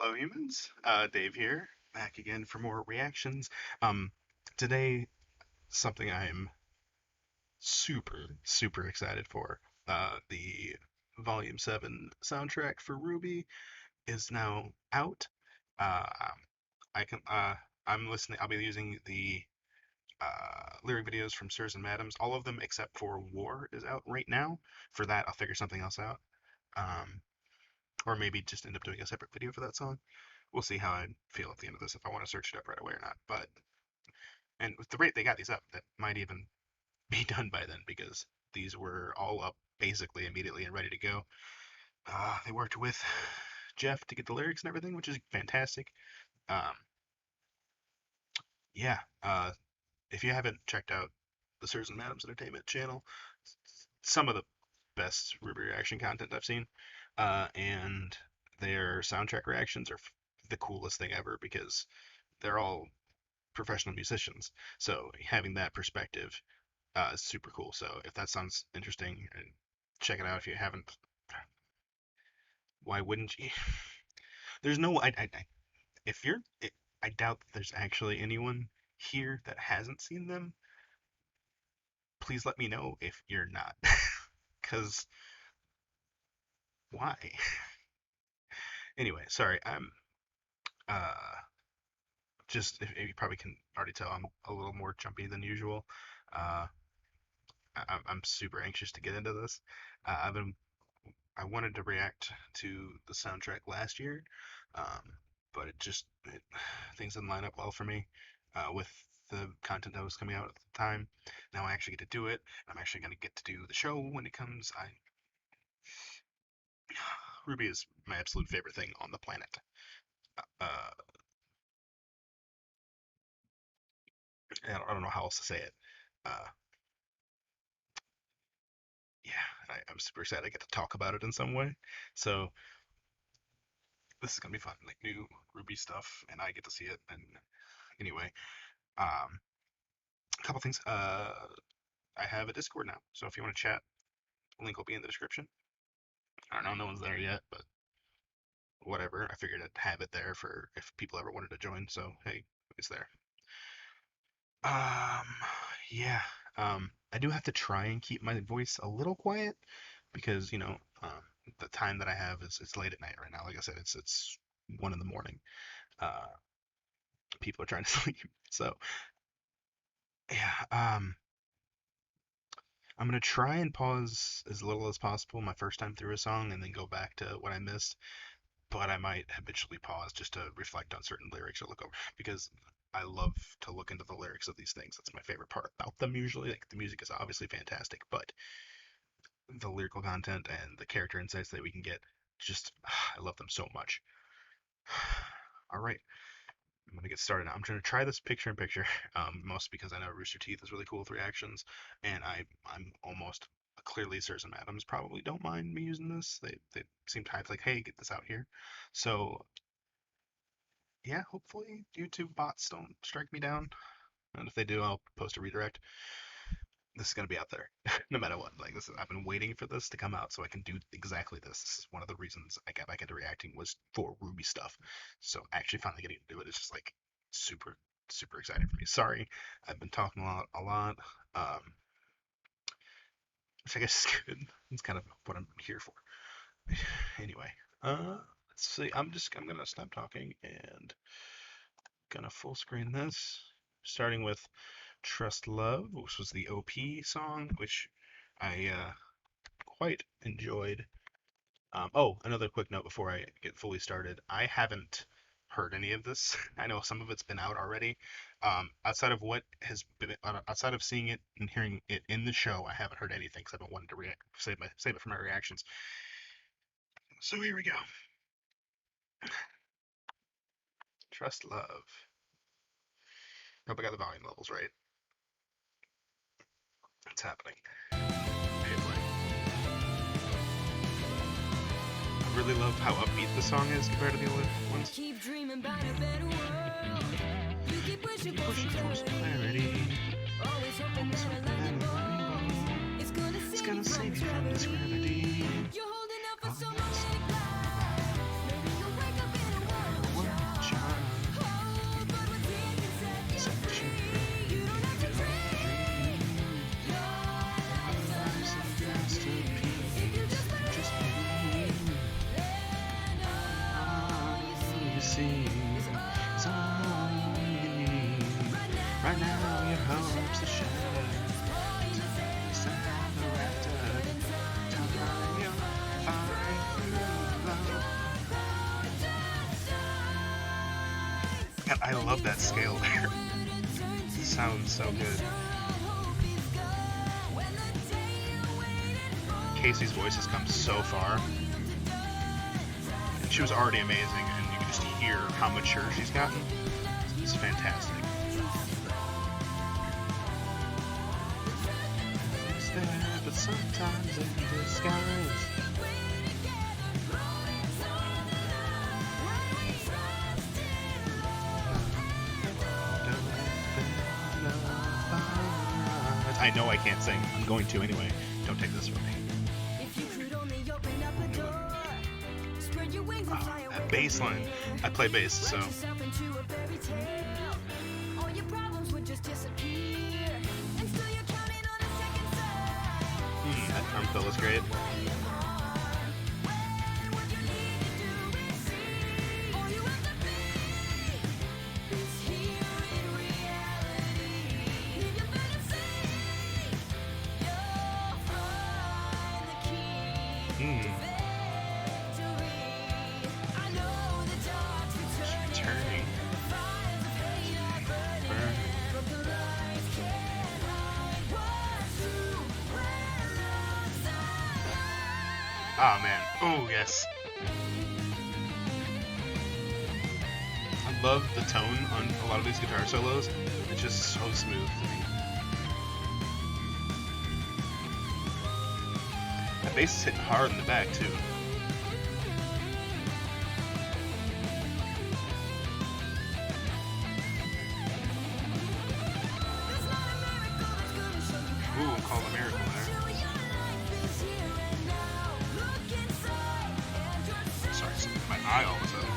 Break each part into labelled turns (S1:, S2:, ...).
S1: Hello, humans. Dave here, back again for more reactions. Um, Today, something I'm super excited for. The Volume 7 soundtrack for RWBY is now out. Uh, I can, I'm listening, I'll be using the lyric videos from Sirs and Madams. All of them except for War is out right now. For that, I'll figure something else out. Um, or maybe just end up doing a separate video for that song. We'll see how I feel at the end of this if I want to search it up right away or not. But and with the rate they got these up, that might even be done by then because these were all up basically immediately and ready to go. They worked with Jeff to get the lyrics and everything, which is fantastic. Um, yeah, if you haven't checked out the Sirs and Madams Entertainment channel, some of the best Ruby reaction content I've seen, and their soundtrack reactions are the coolest thing ever because they're all professional musicians. So having that perspective is super cool. So if that sounds interesting, check it out. If you haven't, why wouldn't you? There's no, if you're, I doubt that there's actually anyone here that hasn't seen them. Please let me know if you're not, because why? Anyway, sorry. I'm uh if you probably can already tell, I'm a little more jumpy than usual. Uh, I'm super anxious to get into this. I wanted to react to the soundtrack last year, um, but things didn't line up well for me with the content that was coming out at the time. Now I actually get to do it. I'm actually going to get to do the show when it comes. I Ruby is my absolute favorite thing on the planet. Uh, I don't know how else to say it. Uh, yeah, I'm super excited I get to talk about it in some way. So this is gonna be fun, like new Ruby stuff, and I get to see it. And anyway, um, a couple things. I have a Discord now, so if you want to chat, link will be in the description. I don't know, no one's there yet, but whatever. I figured I'd have it there for if people ever wanted to join. So hey, it's there. Um, yeah. I do have to try and keep my voice a little quiet because the time that I have is it's late at night right now. Like I said, it's 1 in the morning. Uh, People are trying to sleep. So yeah. I'm gonna try and pause as little as possible my first time through a song and then go back to what I missed. But I might habitually pause just to reflect on certain lyrics or look over because I love to look into the lyrics of these things. That's my favorite part about them usually. Like the music is obviously fantastic, but the lyrical content and the character insights that we can get, just I love them so much. All right, I'm gonna get started now. I'm trying to try this picture in picture, most because I know Rooster Teeth is really cool with reactions, and I'm almost clearly Sirs and Madams probably don't mind me using this. They seem to have like, hey, get this out here. So yeah, hopefully YouTube bots don't strike me down, and if they do, I'll post a redirect. This is gonna be out there, no matter what. Like I've been waiting for this to come out so I can do exactly this. This is one of the reasons I got back into reacting was for Ruby stuff. So actually finally getting to do it is just like super exciting for me. Sorry, I've been talking a lot, which I guess is good. It's kind of what I'm here for. Anyway, let's see. I'm gonna stop talking and gonna full screen this, starting with Trust Love, which was the OP song, which I quite enjoyed. Oh, another quick note before I get fully started. I haven't heard any of this. I know some of it's been out already. Outside of what has been, outside of seeing it and hearing it in the show, I haven't heard anything because I've been wanting to save it for my reactions. So here we go. Trust Love. Hope I got the volume levels right. It's happening. I really love how upbeat the song is compared to the other ones. Keep dreaming about a better world. You keep pushing for some clarity. Always hoping it's gonna save you from this gravity. You're holding out for so many clouds. Maybe you'll wake up in a world God, I love that scale there. Sounds so good. Casey's voice has come so far. And she was already amazing, and you can just hear how mature she's gotten. It's fantastic. It's there, but sometimes in disguise. I know I can't sing. I'm going to anyway. Don't take this from me. Oh, that bass line. I play bass, so. That drum fill is great. Turning. Oh man. Oh yes. I love the tone on a lot of these guitar solos. It's just so smooth to me. That bass is hitting hard in the back too. Ooh, call a miracle there. Sorry, my eye all of a sudden.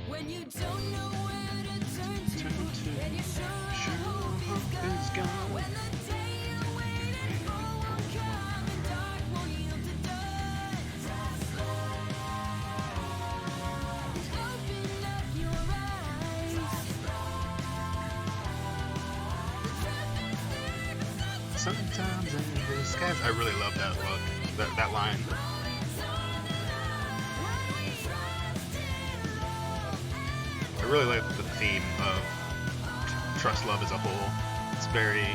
S2: When you don't know where to turn to, and you're sure hope is gone. When the day you waited for won't come, and dark won't yield to dust. Open up your eyes.
S1: Sometimes in disguise. I really love that look. That line. I really like the theme of trust love as a whole. It's very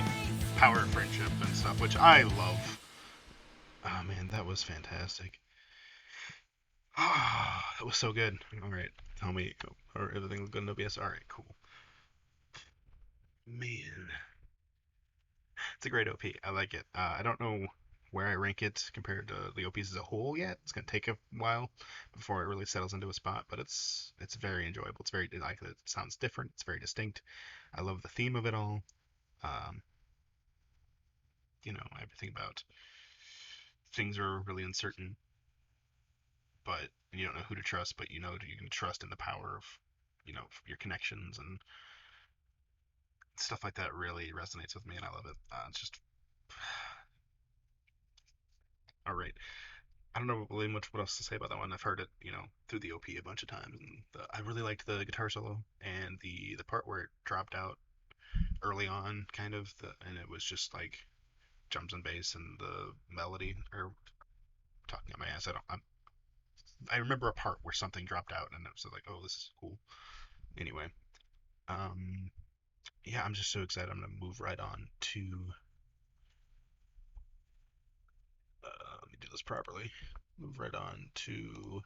S1: power of friendship and stuff, which I love. Oh man, that was fantastic. Ah, that was so good. All right, tell me, or everything good in OBS? All right, cool. Man, it's a great OP. I like it. I don't know where I rank it compared to the OPs as a whole yet. It's gonna take a while before it really settles into a spot, but it's very enjoyable. It's very like it sounds different. It's very distinct. I love the theme of it all. Um, everything about things are really uncertain, but you don't know who to trust, but you know you can trust in the power of your connections and stuff like that really resonates with me, and I love it. It's just all right. I don't know really much what else to say about that one. I've heard it, through the OP a bunch of times, and I really liked the guitar solo and the part where it dropped out early on, kind of, and it was just like drums and bass and the melody. Or talking at my ass, I remember a part where something dropped out, and it was like, oh, this is cool. Anyway, um, yeah, I'm just so excited. I'm gonna move right on to. Let me do this properly. Move right on to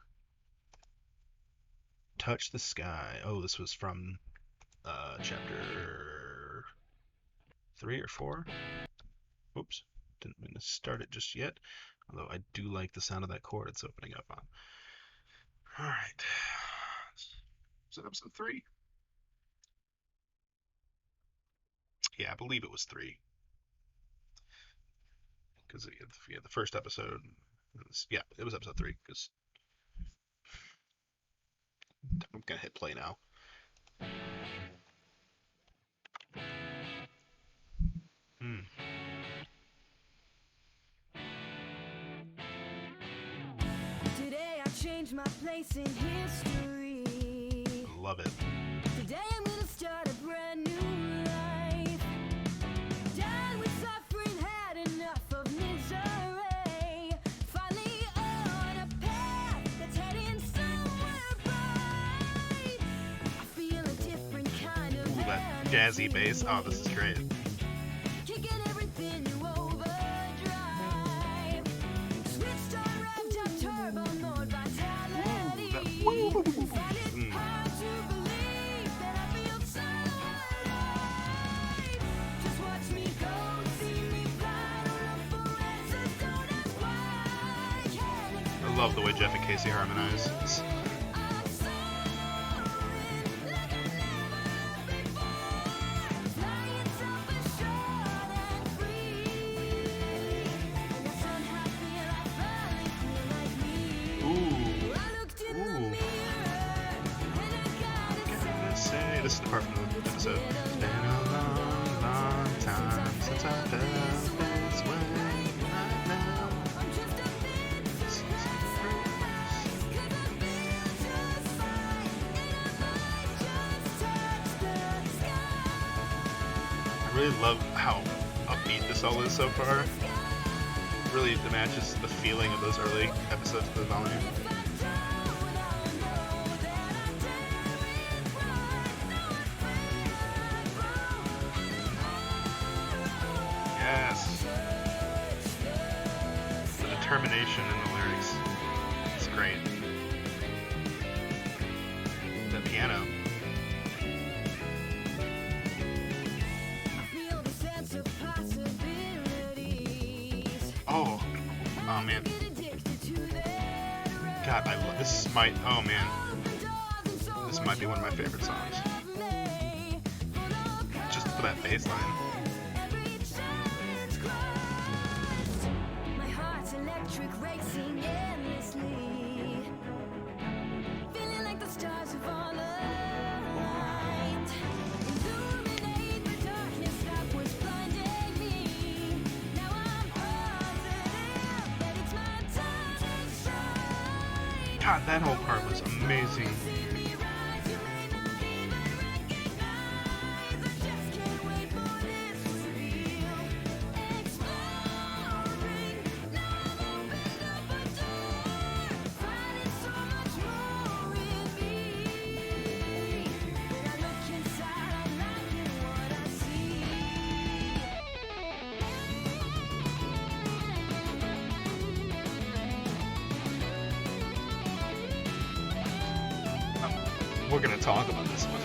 S1: Touch the Sky. Oh, this was from chapter 3 or 4. Oops, didn't mean to start it just yet. Although I do like the sound of that chord it's opening up on. All right. Is it episode 3? Yeah, I believe it was 3. Because yeah, the first episode. Yeah, it was episode 3. Because I'm gonna hit play now. Hmm.
S2: Today I changed my place in history.
S1: Love it.
S2: Today I'm gonna start a brand new life. Done with suffering, had enough of misery. Finally on a path that's heading somewhere bright. I feel a different kind of
S1: Ooh, that jazzy bass. Oh, this is great.
S2: energy. Kicking everything to overdrive. Switched on, revved up, turbo mode
S1: Ooh, that
S2: vitality.
S1: woo.
S2: Find it
S1: Mm.
S2: hard to believe that I feel so alive. Just watch me go, see me fly. Don't look for answers, don't ask why. Can't
S1: I love
S2: explain
S1: the way
S2: the
S1: Jeff and
S2: way
S1: Casey
S2: I
S1: harmonize.
S2: feel. I'm soaring like I never have before. Flying self-assured and free. And I somehow feel I finally feel like me.
S1: Ooh,
S2: I looked in the
S1: ooh.
S2: mirror and I gotta
S1: Gotta say, this is the part from the
S2: it's
S1: episode.
S2: been
S1: It's
S2: a
S1: been a long, long
S2: long time
S1: time since I
S2: since I
S1: felt
S2: felt
S1: this
S2: this
S1: way.
S2: way.
S1: Right
S2: Right
S1: now,
S2: now, I'm just a bit
S1: surprised.
S2: surprised. 'Cause I feel just fine and I might just touch the
S1: I
S2: sky.
S1: really love how upbeat this all is so
S2: Touch
S1: far.
S2: the sky.
S1: Really matches the feeling of those early episodes of the volume.
S2: If I don't, I'll know that I dare it right. Now I feel
S1: Yes, the determination in the lyrics. It's great. The piano.
S2: I feel the sense of possibilities.
S1: Oh, oh man.
S2: Get addicted to that
S1: God, I love this. Might. Oh man,
S2: open doors and so
S1: this
S2: much
S1: might be one of my
S2: more
S1: favorite songs.
S2: inside of me. Full of
S1: Just for that bass line.
S2: every chance crossed. My heart's electric racing endlessly. Feeling like the stars have all aligned. Illuminate the darkness that was blinding me. Now I'm positive that it's my time to shine.
S1: God, that whole part was amazing.
S2: See me rise, you may not even recognize. I just can't wait for this to real. Exploring, now I've opened up a door. Finding so much more in me. When I look inside, I'm liking what I see.
S1: We're gonna talk about this one.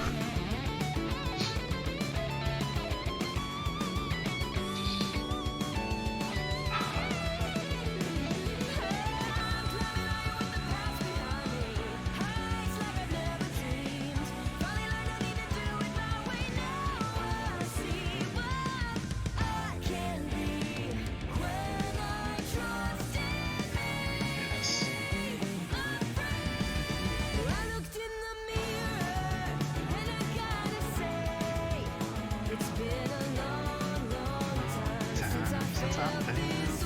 S1: Yes.
S2: It's been a long, long time since I felt this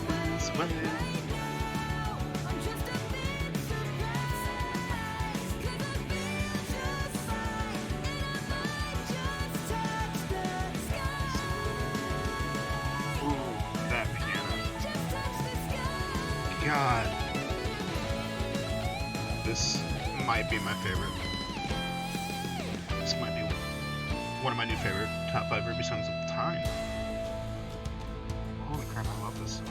S2: way. Right now, I'm just a bit surprised. 'Cause I feel just fine, and I might just touch the sky.
S1: Ooh, that piano.
S2: Just touch the sky.
S1: God, this might be my favorite. This might be one of my new favorite top 5 RWBY songs of the time. Holy crap, I love this song.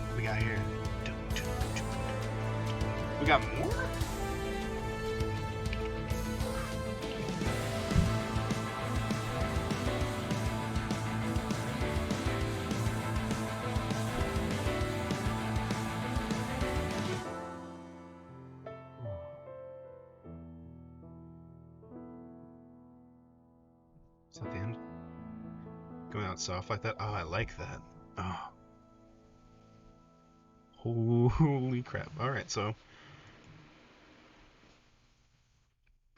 S1: What we got here? We got more? Is that the end? Going out soft like that? Oh, I like that. Oh. Holy crap. Alright, so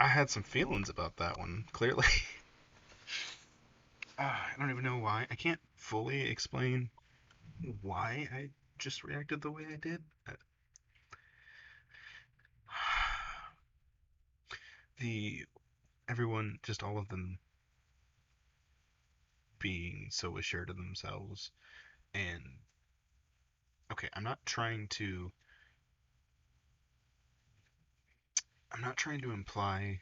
S1: I had some feelings about that one, clearly. I don't even know why. I can't fully explain why I just reacted the way I did. The everyone, just all of them being so assured of themselves. And okay, I'm not trying to imply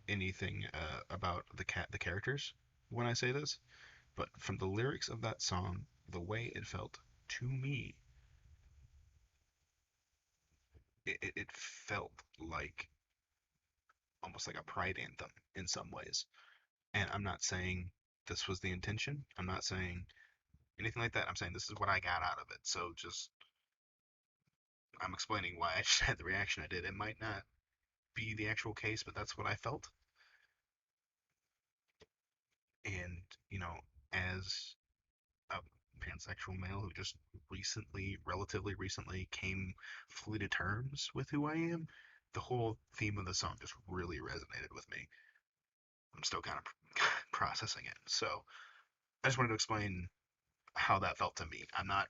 S1: anything about the characters when I say this, but from the lyrics of that song, the way it felt to me, it felt like almost like a pride anthem in some ways. And I'm not saying this was the intention. I'm not saying anything like that. I'm saying this is what I got out of it. So just I'm explaining why I just had the reaction I did. It might not be the actual case, but that's what I felt. And, you know, as a pansexual male who just relatively recently, came fully to terms with who I am, the whole theme of the song just really resonated with me. I'm still kind of processing it. So I just wanted to explain how that felt to me. I'm not.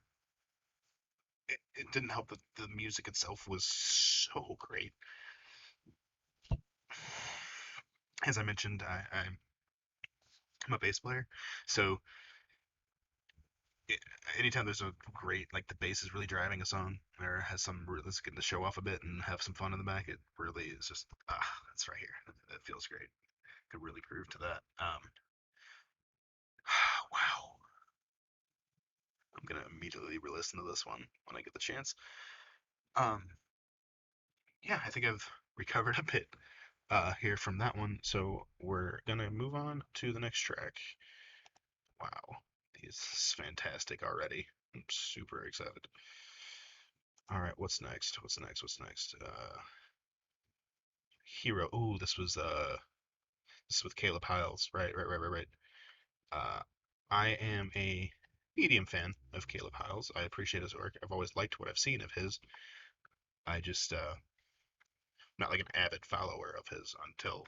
S1: It didn't help that the music itself was so great. As I mentioned, I'm a bass player, so it, anytime there's a great, like, the bass is really driving a song or has some that's getting to show off a bit and have some fun in the back, it really is just that's right here. It feels great. Could really prove to that. Wow. I'm gonna immediately re-listen to this one when I get the chance. Um, yeah, I think I've recovered a bit here from that one, so we're gonna move on to the next track. Wow, this is fantastic already. I'm super excited. All right, what's next? What's next? What's next? Hero. Ooh, this is with Caleb Hiles. Right, right, right, right, right. Uh, I am a medium fan of Caleb Hiles. I appreciate his work. I've always liked what I've seen of his. I just not like an avid follower of his until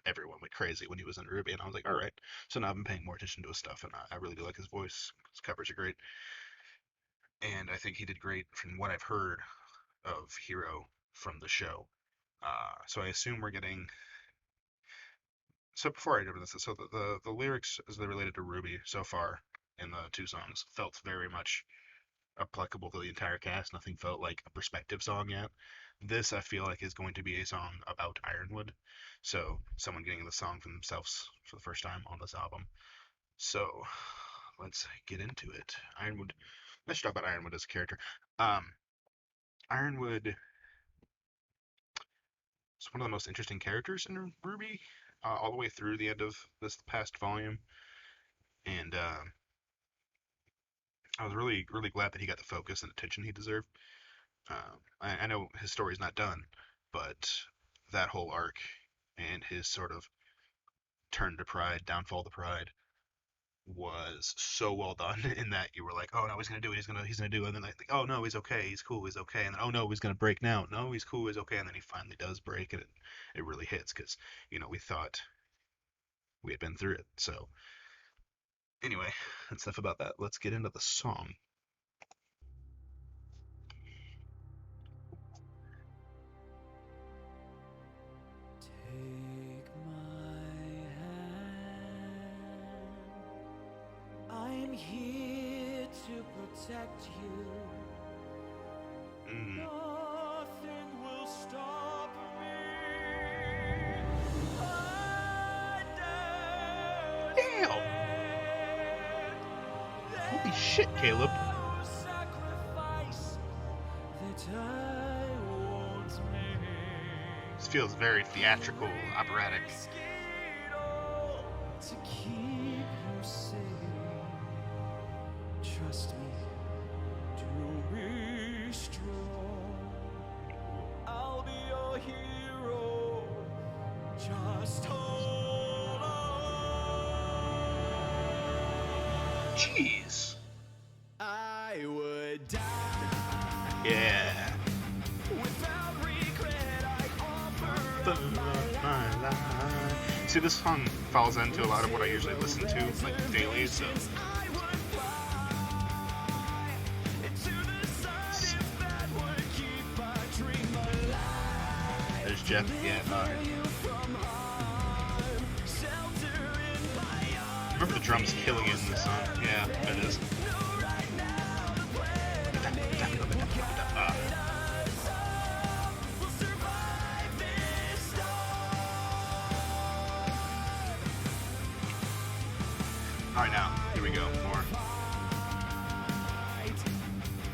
S1: everyone went crazy when he was in RWBY, and I was like, all right. So now I've been paying more attention to his stuff, and I really do like his voice. His covers are great, and I think he did great from what I've heard of Hero from the show. So I assume we're getting. So before I get into this, so the lyrics as they related to RWBY so far in the two songs felt very much applicable to the entire cast. Nothing felt like a perspective song yet. This I feel like is going to be a song about Ironwood. So someone getting the song for themselves for the first time on this album. So let's get into it. Ironwood. Let's talk about Ironwood as a character. Um, Ironwood is one of the most interesting characters in RWBY, all the way through the end of this past volume, and I was really, really glad that he got the focus and attention he deserved. I know his story's not done, but that whole arc and his sort of turn to pride, downfall to pride, was so well done. In that you were like, oh no, he's gonna do it, he's gonna do it, and then like, oh no, he's okay, he's cool, he's okay, and then oh no, he's gonna break now, no, he's cool, he's okay, and then he finally does break, and it really hits because we thought we had been through it. So anyway, that's enough about that. Let's get into the song.
S2: Take my hand. I'm here to protect you.
S1: Mm.
S2: Nothing will stop me. I
S1: Damn! Holy shit, Caleb!
S2: sacrifice that I won't make.
S1: This feels very theatrical, operatic.
S2: Risk it all to keep you safe. Trust me to be strong. I'll be your hero. Just hold on.
S1: Jeez.
S2: I would die
S1: Yeah.
S2: without regret. I offer
S1: My life. See, this song falls into a lot of what I usually listen to, like, daily, so.
S2: I would fly into the sun if that would keep my dream alive.
S1: There's Jeff again. Alright. Remember the drums killing it in this song? Yeah, it is. Alright, now, here we go. More.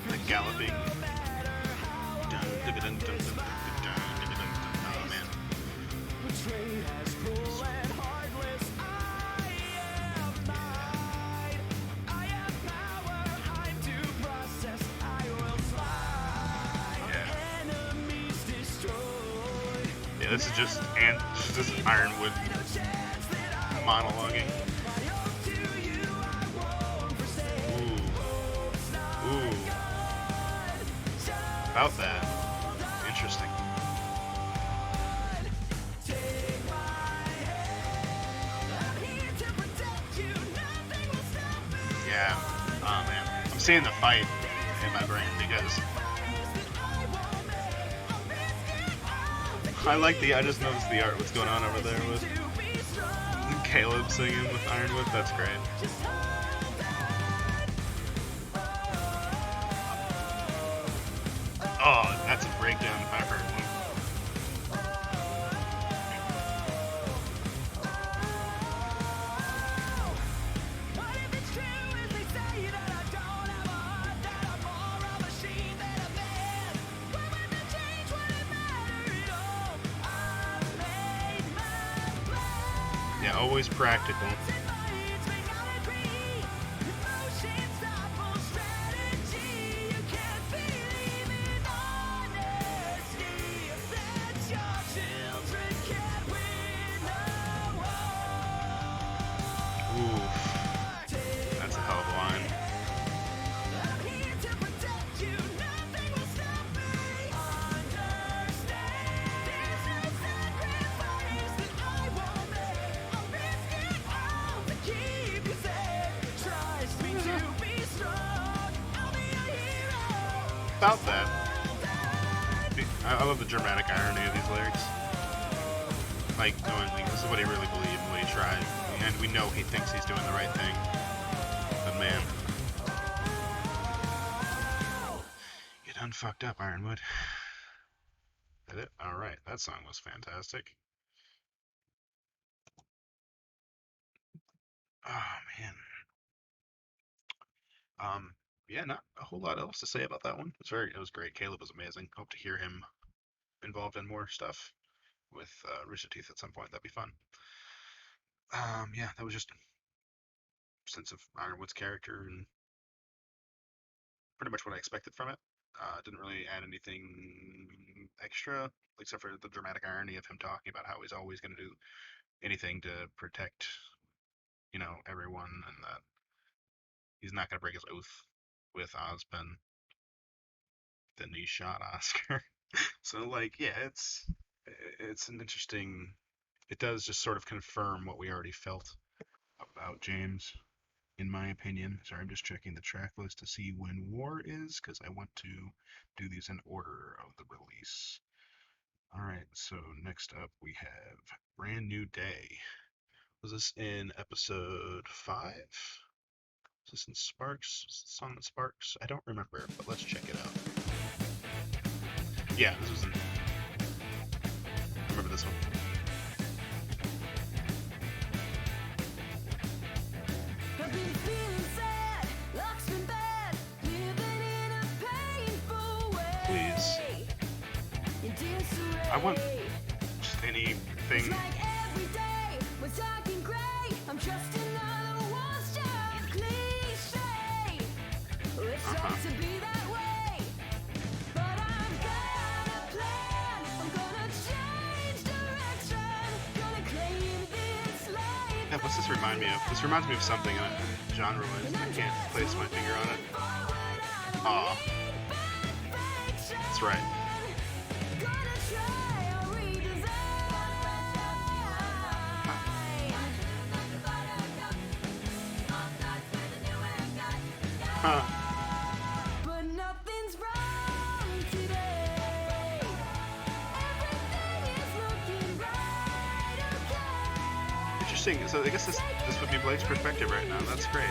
S1: The galloping. Oh, man. Yeah, this is just this is Ironwood monologuing. Ooh. About that. Interesting. Yeah. Oh man. I'm seeing the fight in my brain because I just noticed the art, what's going on over there with Caleb singing with Ironwood. That's great. Oh, that's a breakdown if I've heard one. Yeah, always practical. That's a hell of a line. About that. I love the dramatic irony of these lyrics. Like, knowing like, this is what he really believed and what he tried. And we know he thinks he's doing the right thing. But man. You done fucked up, Ironwood. That it? Alright, that song was fantastic. Oh man. Yeah, not a whole lot else to say about that one. It was great. Caleb was amazing. Hope to hear him involved in more stuff with Rooster Teeth at some point. That'd be fun. Yeah, that was just a sense of Ironwood's character and pretty much what I expected from it. Didn't really add anything extra, except for the dramatic irony of him talking about how he's always going to do anything to protect, everyone, and that he's not going to break his oath with Ozpin. Then he shot Oscar. So, like, yeah, it's an interesting. It does just sort of confirm what we already felt about James, in my opinion. Sorry, I'm just checking the track list to see when War is, because I want to do these in order of the release. Alright, so next up we have Brand New Day. Was this in episode 5? Was this in Sparks? Was this on Sparks? I don't remember, but let's check it out. Yeah, this was in. I remember this one. Please. I want just anything. Yeah, what's this remind me of? This reminds me of something genre-wise. I can't place my finger on it. Aw. That's right. Huh. interesting. So I guess this would be Blake's perspective right now. That's great.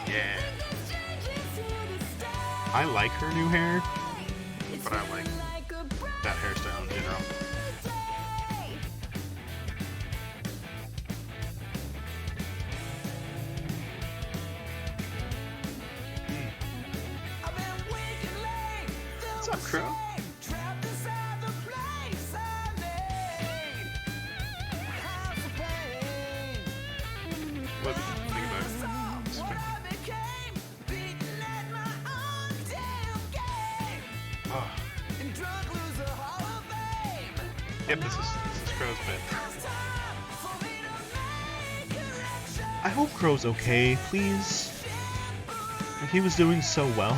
S1: Yeah. I like her new hair, but I like that hairstyle in general. Mm. What's up, Crow? What did you think about it? Oh, yep. This is Crow's bit.
S3: I hope Crow's okay, please. He was doing so well.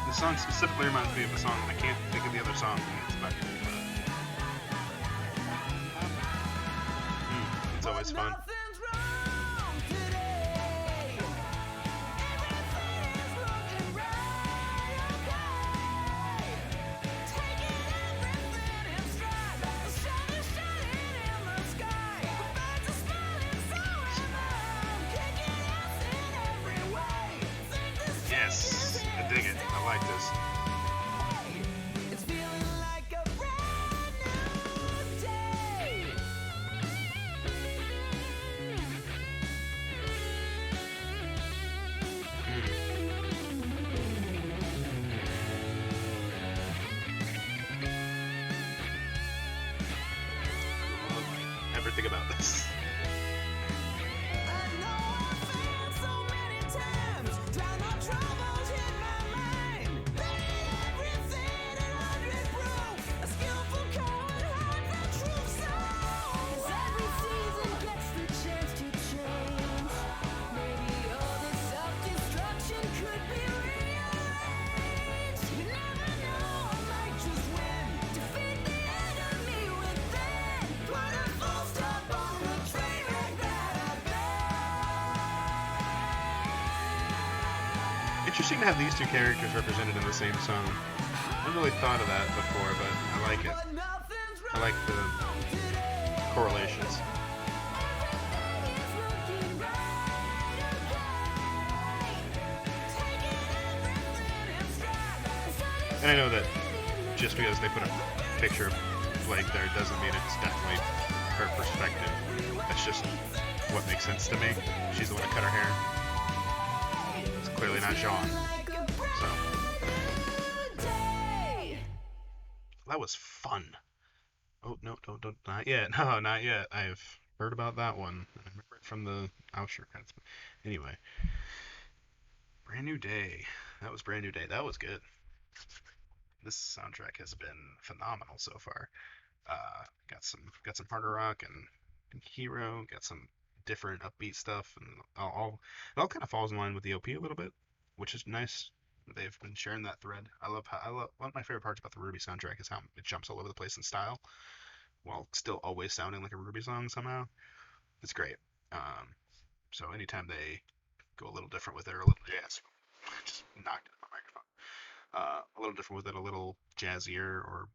S1: The song specifically reminds me of a song, and I can't think of the other song. It's about. It's always fun. Yes, I dig it. I like this. Mm. Love everything about this. Interesting to have these two characters represented in the same song. I haven't really thought of that before, but I like it. I like the correlations. And I know that just because they put a picture of Blake there doesn't mean it's definitely her perspective. That's just what makes sense to me. She's the one that cut her hair. It's clearly not Jean. So that was fun. Oh no, don't, not yet. No, not yet. I've heard about that one. I remember it from the outro credits. Anyway, Brand New Day. That was Brand New Day. That was good. This soundtrack has been phenomenal so far. Got some harder rock and hero. Got some different upbeat stuff, and it all kind of falls in line with the OP a little bit, which is nice. They've been sharing that thread. I love one of my favorite parts about the RWBY soundtrack is how it jumps all over the place in style, while still always sounding like a RWBY song somehow. It's great. Um, so anytime they go a little different with it, or a little jazz, just knocked it on my microphone. A little different with it, a little jazzier, or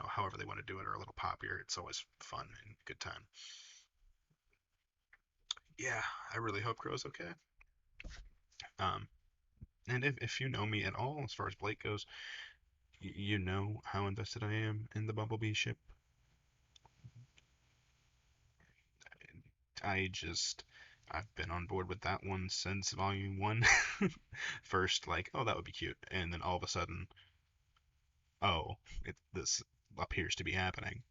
S1: however they want to do it, or a little poppier. It's always fun and good time. Yeah, I really hope Crow's okay. Um, and if you know me at all, as far as Blake goes, you know how invested I am in the Bumblebee ship. I just I've been on board with that one since Volume One. First, like, oh, that would be cute, and then all of a sudden, oh, this appears to be happening,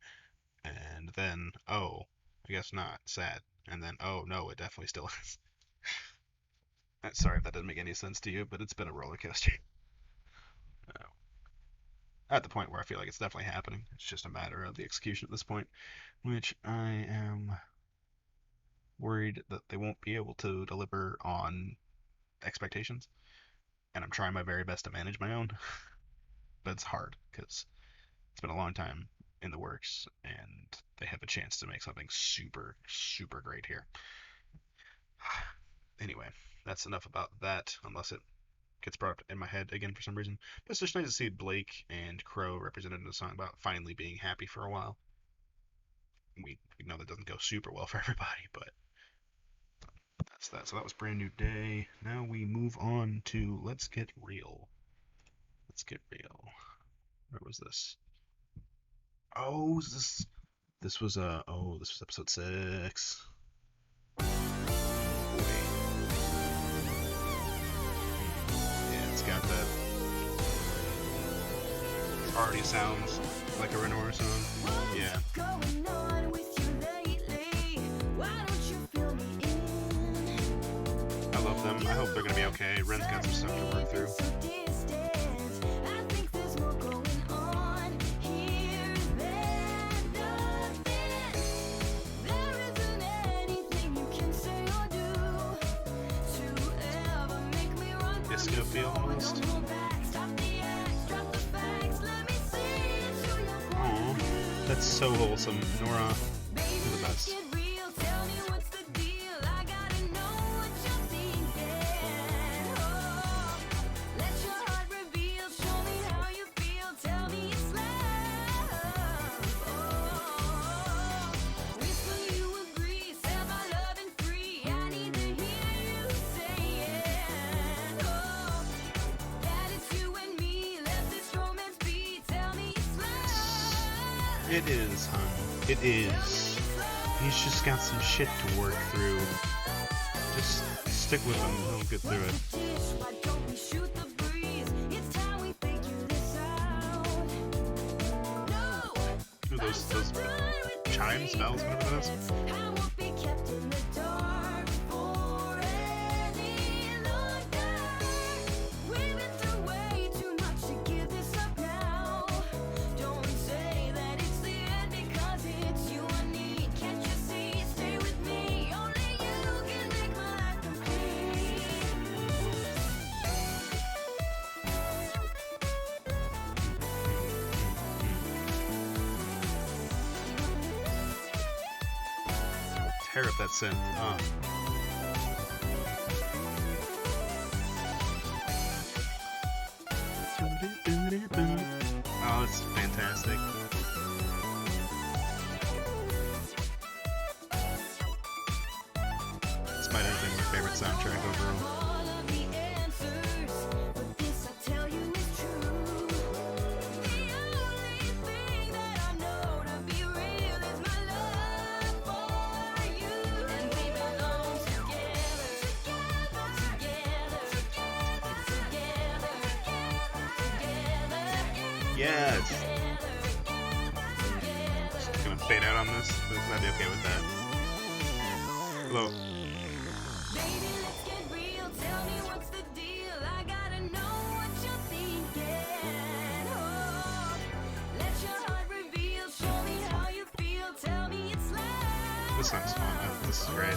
S1: and then, oh, I guess not. Sad, and then, oh no, it definitely still is. Sorry if that doesn't make any sense to you, but it's been a roller coaster. Uh, at the point where I feel like it's definitely happening. It's just a matter of the execution at this point, which I am worried that they won't be able to deliver on expectations. And I'm trying my very best to manage my own, but it's hard because it's been a long time in the works, and they have a chance to make something super, super great here. Anyway, that's enough about that, unless it gets brought up in my head again for some reason. But it's just nice to see Blake and Crow represented in a song about finally being happy for a while. We know that doesn't go super well for everybody, but that's that. So that was Brand New Day. Now we move on to Let's Get Real. Let's Get Real. Where was this? Oh, this was episode 6. Wait. Yeah, it's got that. Already sounds like a Renora song. Yeah. I love them. I hope they're gonna be okay. Ren's got some stuff to work through. Disco feel almost. Aww, that's so wholesome. Nora, you're the best. It is, hon. It is. He's just got some shit to work through. Just stick with him and he'll get through it. Ooh, those chimes, bells, whatever that is. Tear up that synth. Oh, it's fantastic. This might have been my favorite soundtrack overall. Yeah, it's gonna fade out on this. I'd be okay with that. Hello. This song's fun. This is great.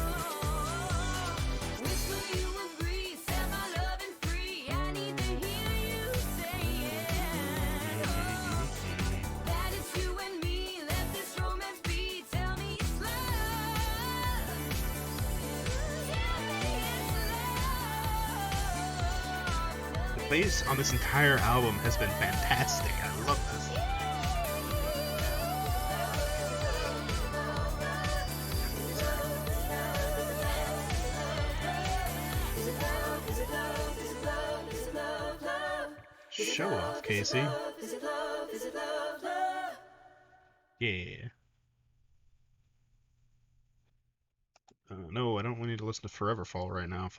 S1: The bass on this entire album has been fantastic. I love this. Show off, Casey. Yeah. No, I don't need to listen to Forever Fall right now.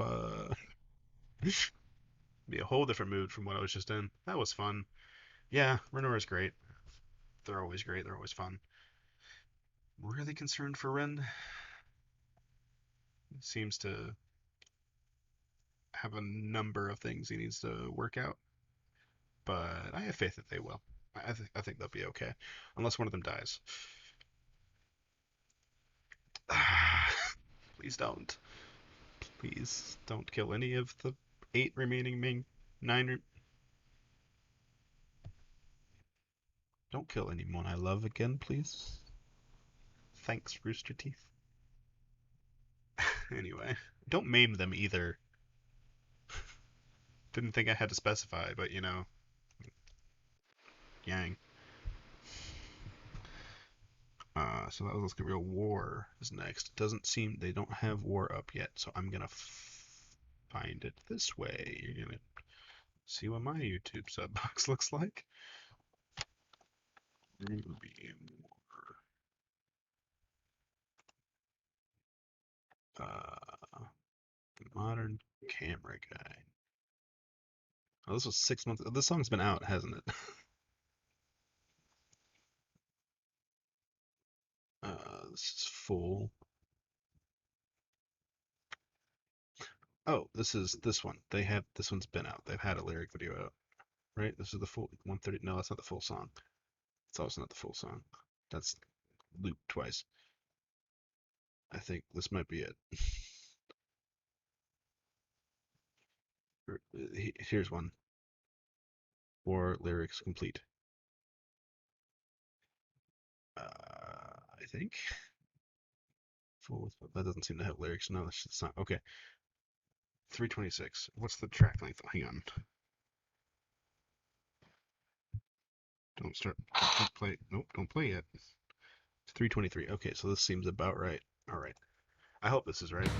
S1: Be a whole different mood from what I was just in. That was fun. Yeah, Renora's great. They're always great. They're always fun. Really concerned for Ren. Seems to have a number of things he needs to work out, but I have faith that they will. I think they'll be okay, unless one of them dies. Please don't. Please don't kill any of the 8 remaining main 9.
S3: Don't kill anyone I love again, please. Thanks, Rooster Teeth. Anyway, don't maim them either. Didn't think I had to specify, but you know, yang. So that was Let's Get Real. War is next. It doesn't seem they don't have War up yet, so I'm gonna find it this way. You're gonna see what my YouTube sub box looks like. RWBY War. Modern camera guy. Oh, this was 6 months. This song's been out, hasn't it? This is full. Oh, this is this one. They have this one's been out. They've had a lyric video out, right? This is the full 130. No, that's not the full song. It's also not the full song. That's looped twice. I think this might be it. Here's one. War lyrics complete. I think. Full. That doesn't seem to have lyrics. No, that's just not. Okay. 326. What's the track length? Hang on. Don't start. Don't play. Nope, don't play yet. It's 323. Okay, so this seems about right. All right. I hope this is right.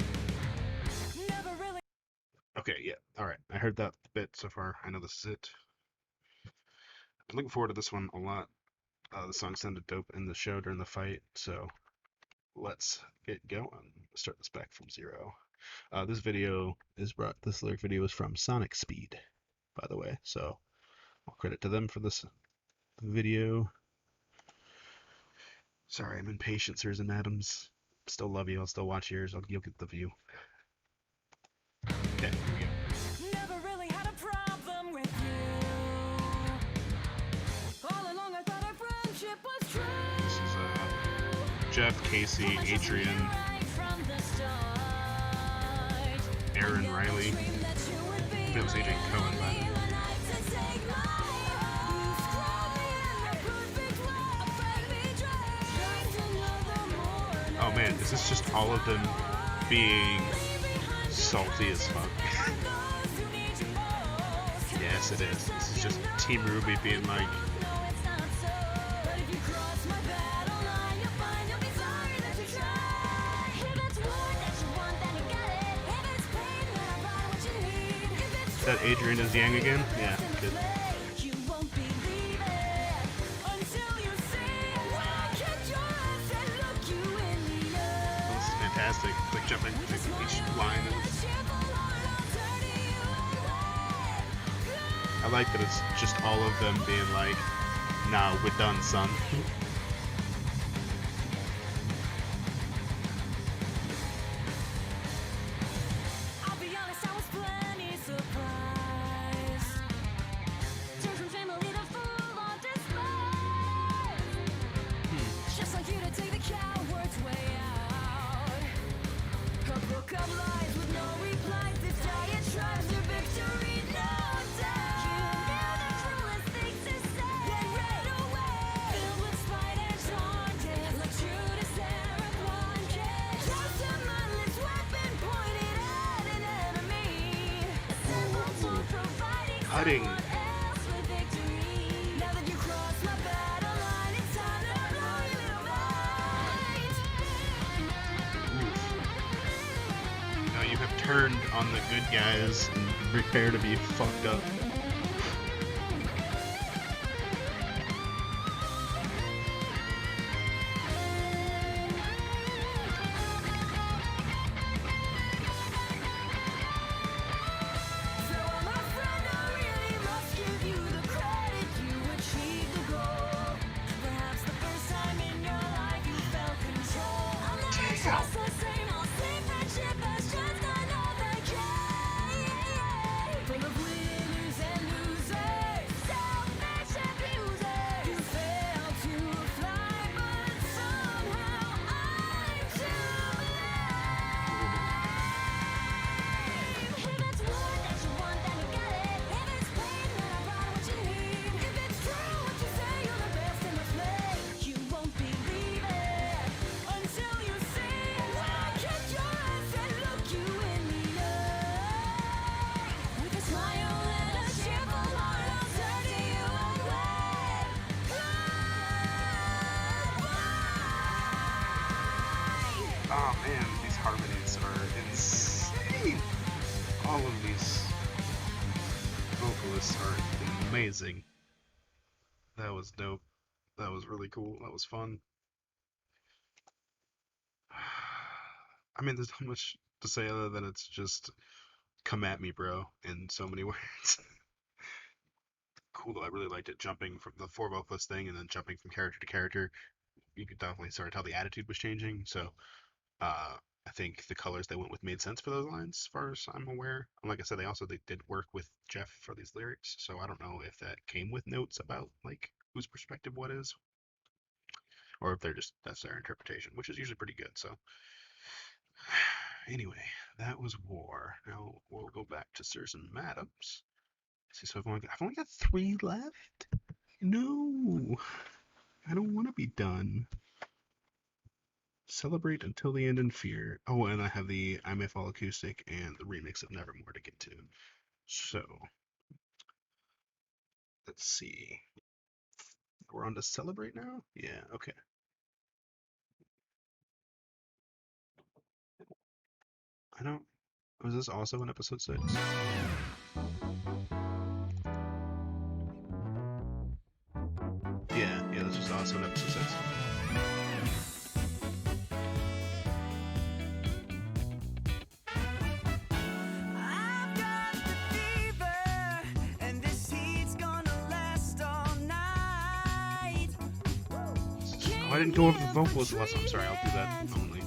S3: Okay, yeah. All right. I heard that bit so far. I know this is it. I'm looking forward to this one a lot. The song sounded dope in the show during the fight, so let's get going. Start this back from zero. This lyric video is from Sonic Speed, by the way, so I'll credit to them for this video. Sorry, I'm impatient, sirs and madams. Still love you. I'll still watch yours. You'll get the view. Okay, here we go. This is Jeff, Casey, Adrian, Aaron Riley. That was Adrian Cohen, but oh man, is this just all of them being salty as fuck? Yes, it is. This is just Team RWBY being like, is that Adrian is Yang again? Yeah, good. Fantastic. Like jumping to each line. I like that it's just all of them being like, nah, we're done, son. Cutting. Now you have turned on the good guys and prepare to be fucked up. Man, these harmonies are insane. All of these vocalists are amazing. That was dope. That was really cool. That was fun. I mean, there's not much to say other than it's just come at me, bro, in so many words. Cool though. I really liked it. Jumping from the four vocalist thing and then jumping from character to character. You could definitely sort of tell the attitude was changing. So I think the colors they went with made sense for those lines, as far as I'm aware. And like I said, they did work with Jeff for these lyrics, so I don't know if that came with notes about like whose perspective what is, or if they're just that's their interpretation, which is usually pretty good. So anyway, that was War. Now we'll go back to Sirs and Madams. See, so I've only got three left. No, I don't want to be done. Celebrate Until the End in Fear. Oh, and I have the I May Fall acoustic and the remix of Nevermore to get to. So, let's see. We're on to Celebrate now? Yeah, okay. I don't. Was this also in episode 6? Yeah, this was also in episode 6. Oh, I didn't go over the vocals last time. I'm sorry, I'll do that only.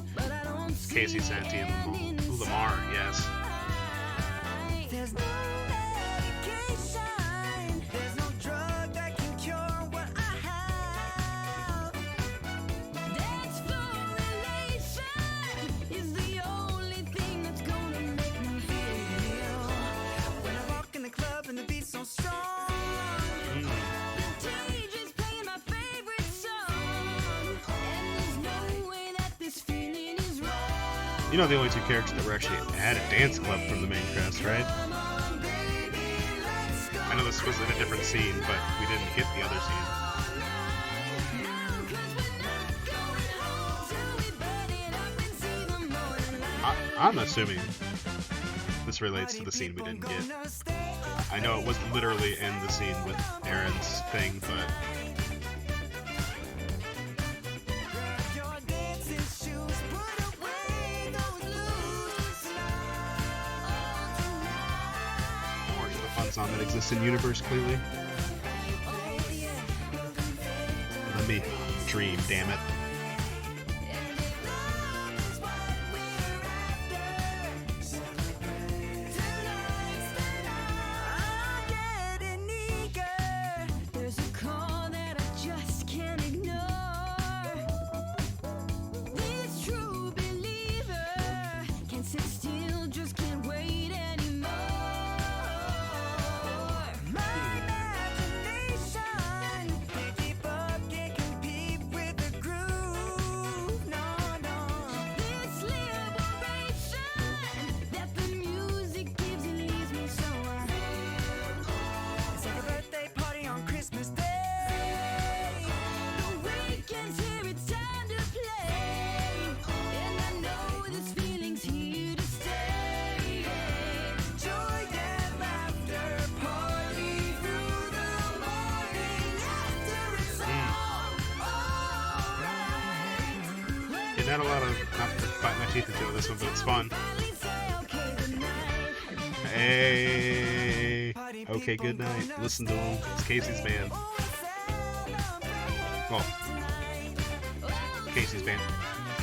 S3: Casey, Santi, and Lamar, yes. There's no medication, there's no drug that can cure what I have. Dance floor elation is the only thing that's gonna make me feel. When I walk in the club and the beat's so strong. You know the only two characters that were actually at a dance club from the main cast, right? I know this was in a different scene, but we didn't get the other scene. I'm assuming this relates to the scene we didn't get. I know it was literally in the scene with Aaron's thing, but... Song that exists in universe clearly. Let me dream, damn it. Not a lot of not to bite my teeth into this one, but it's fun. Hey, okay, good night. Listen to him. It's Casey's band. Well, Casey's band.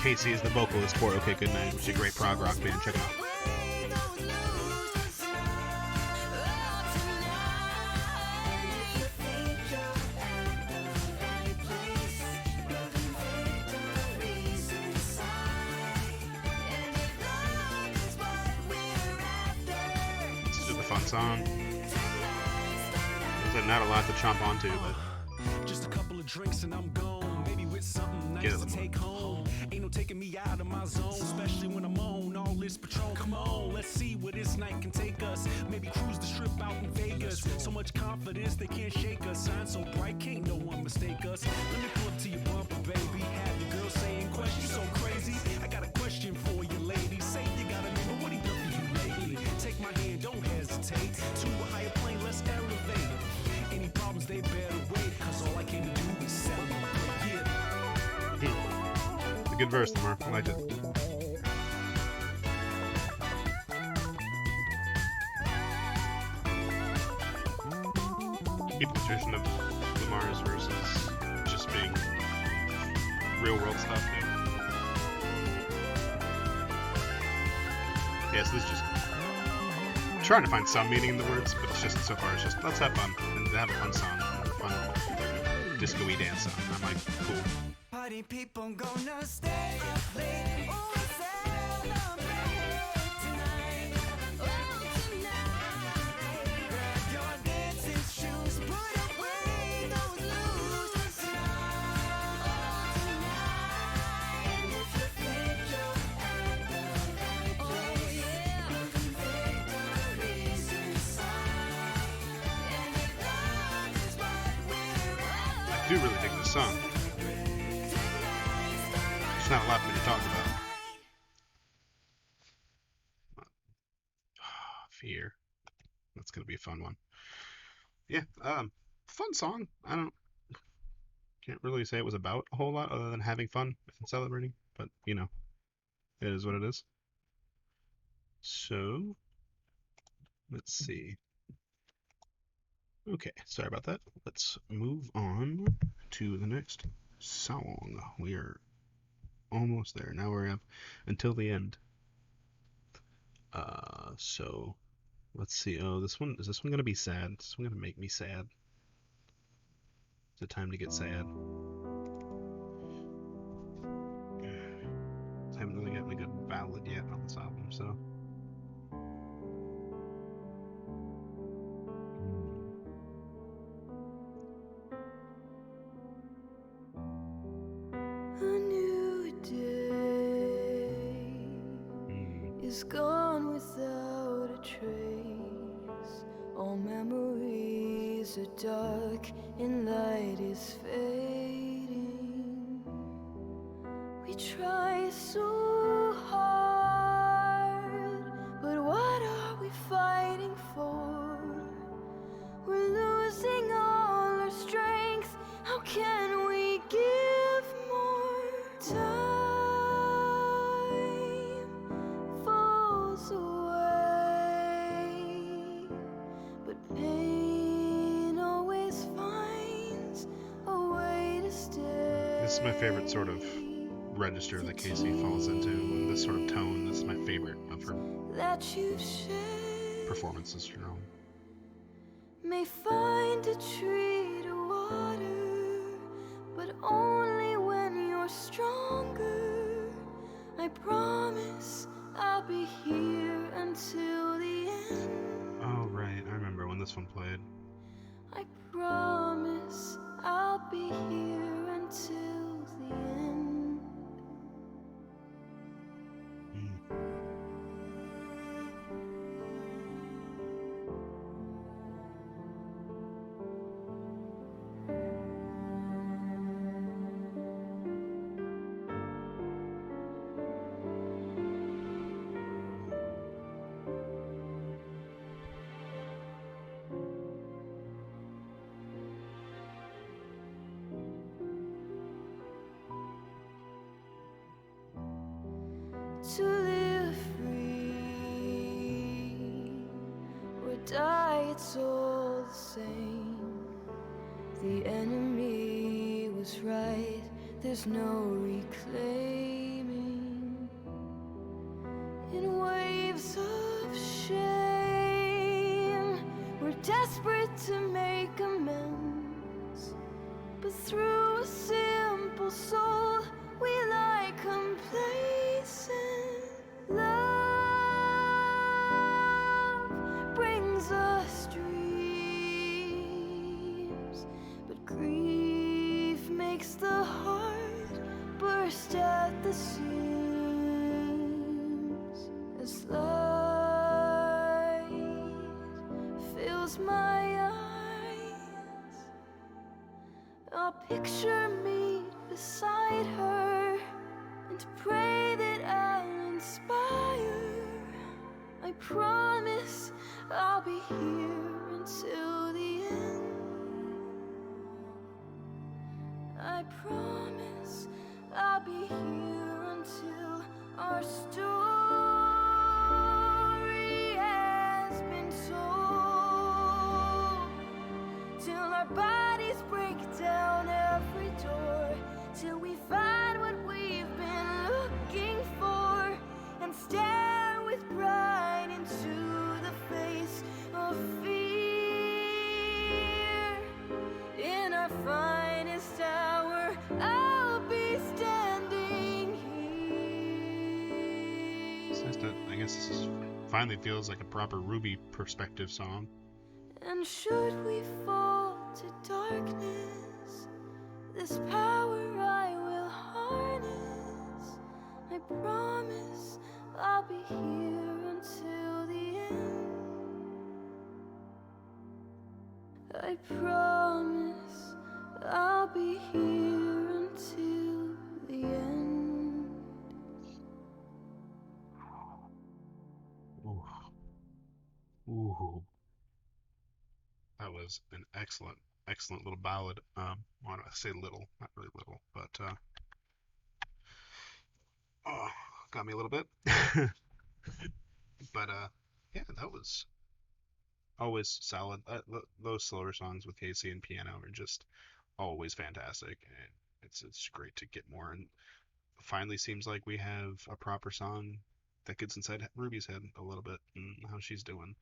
S3: Casey is the vocalist for Okay Good Night, which is a great prog rock band. Check it out. Song. There's not a lot to chomp onto, but
S2: just a couple of drinks and I'm gone. Maybe with something nice to take home. Ain't no taking me out of my zone, especially when I'm on all this Patron. Come on, let's see where this night can take us. Maybe cruise the strip out in Vegas. So much confidence they can't shake us. Shine so bright, can't no one mistake us. Let me pull up to your bumper, baby. Have your girl saying questions so crazy. I got a question for
S3: a good verse, Lamar. I liked it. Keep the tradition of Lamar's verses just being real world stuff. Yeah, so this is just trying to find some meaning in the words, but it's just so far it's just let's have fun and have a fun song, a fun disco-y dance song. I'm like, cool.
S2: Party people gonna stay up late. Oh, celebrate tonight. Oh, tonight. Grab your dancing shoes, put away those blues tonight. Oh, tonight. And if you think you're at the right place, victory's inside. And if love is what we're
S3: I do really dig this song. There's not a lot for me to talk about. Fear. That's gonna be a fun one. Yeah, fun song. Can't really say it was about a whole lot other than having fun and celebrating, but you know, it is what it is. So, let's see. Okay, sorry about that. Let's move on to the next song. We are almost there. Now we have until the end. So let's see. Oh, this one is this one gonna be sad? Is this one gonna make me sad? Is it time to get sad? I haven't really gotten a good ballad yet on this album, so.
S2: A new day is gone without a trace. All memories are dark and light is fading. We try so hard, but what are we fighting for? We're losing all our strength. How can we give more? Time falls away, but pain always finds a way to stay.
S3: This is my favorite sort of register that Casey falls into, and this sort of tone. This is my favorite of her
S2: that you've shared
S3: performances, you know.
S2: may find a tree to water, but only when you're stronger. I promise I'll be here until the end.
S3: Oh, right. I remember when this one played.
S2: I promise I'll be here until the end. To live free or die, it's all the same. The enemy was right, there's no reclaiming. In waves of shame, we're desperate to make amends, but through a simple soul we lie complacent. Love brings us dreams, but grief makes the heart burst at the seams. As light fills my eyes, I'll picture me beside her and pray that I'll inspire. I promise I'll be here until the end. I promise I'll be here Our story has been told till our bodies break down every door, till we find what we've been looking for and stare with pride into the face of fear. In our finest hour, I'll be standing here.
S3: It's nice I guess this is finally feels like a proper RWBY perspective song.
S2: And should we fall to darkness, this power I will harness. I promise I'll be here until the end. I promise I'll be here until the end.
S3: Ooh. Ooh. That was an excellent, excellent little ballad. I want to say little, not really little, but oh, got me a little bit. But yeah, that was always solid. Those slower songs with Casey and piano are just always fantastic, and it's great to get more. And finally, seems like we have a proper song that gets inside Ruby's head a little bit and how she's doing.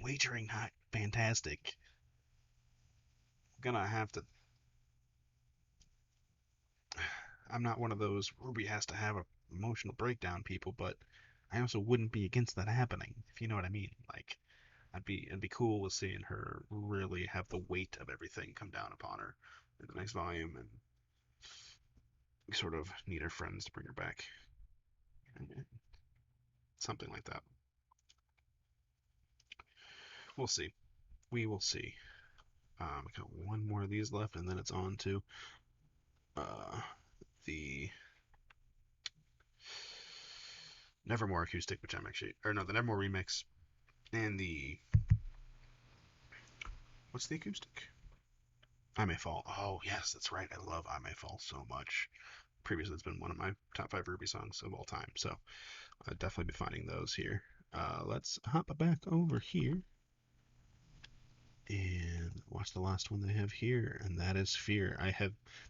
S3: Wagering not fantastic. Gonna have to. I'm not one of those Ruby has to have a emotional breakdown people, but I also wouldn't be against that happening, if you know what I mean. Like, it'd be cool with seeing her really have the weight of everything come down upon her in the next volume, and sort of need her friends to bring her back. Something like that. We'll see. We will see. I got one more of these left, and then it's on to the Nevermore acoustic, which I'm actually, or no, the Nevermore remix, and the what's the acoustic? I May Fall. Oh yes, that's right. I love I May Fall so much. Previously, it's been one of my top 5 RWBY songs of all time, so I'll definitely be finding those here. Let's hop back over here and watch the last one they have here, and that is Fear.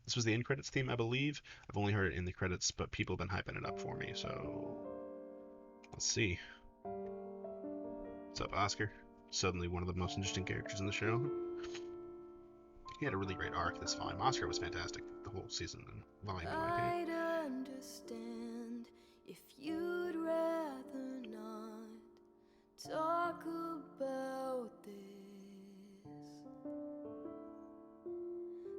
S3: This was the end credits theme, I believe. I've only heard it in the credits, but people have been hyping it up for me, so let's see. What's up, Oscar? Suddenly one of the most interesting characters in the show. He had a really great arc this volume. Oscar was fantastic the whole season and volume, in my opinion.
S2: I'd understand if you'd rather not talk about this.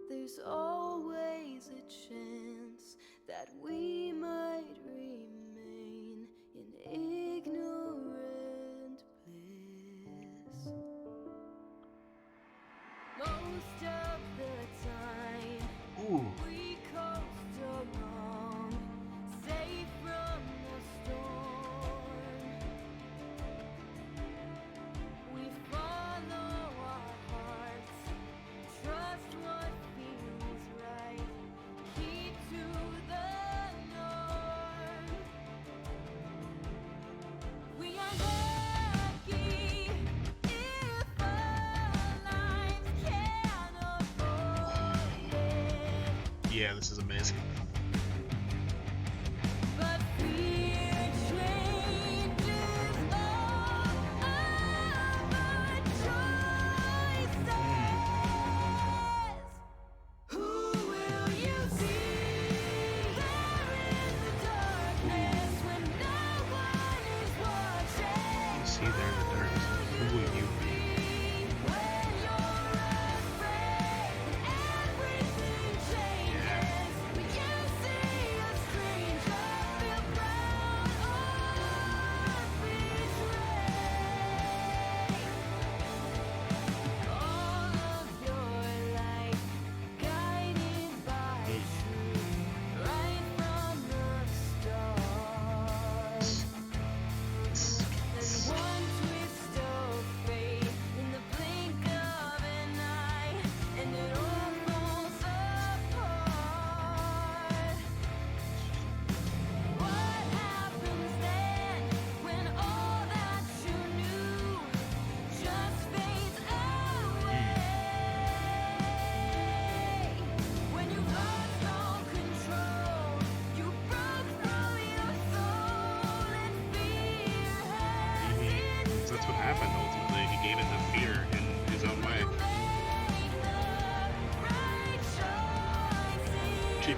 S2: There's always a chance that we might remain in ignorant bliss. Most of the time,
S3: Ooh.
S2: we coast along, safe from the storm. We follow our hearts, trust what feels right, keep to the norm. We are lucky if our lives can avoid it.
S3: Yeah, this is amazing.
S2: But fear changes all of our choices. Who will you see there in the darkness when no one is watching?
S3: See there in the darkness. Who will you be?
S2: When you're afraid and everything changes,
S3: Yeah.
S2: you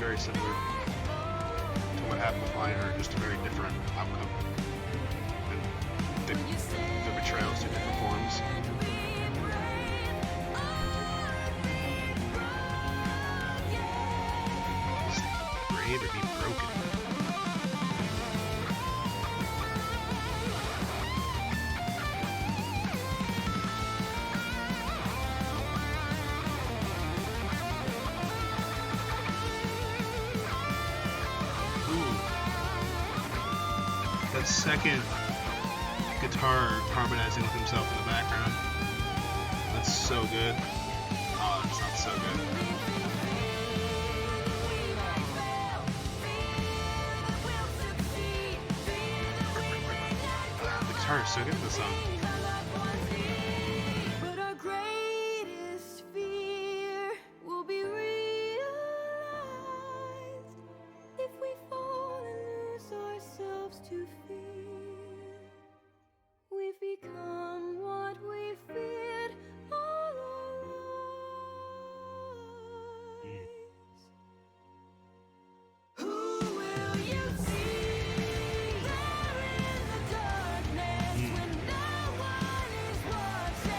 S1: very similar to what happened with Lionheart, just a very different outcome. And the betrayals took different forms. Break or be broken. That second guitar harmonizing with himself in the background. That's so good. Oh, that sounds so good. The guitar is so good in this song.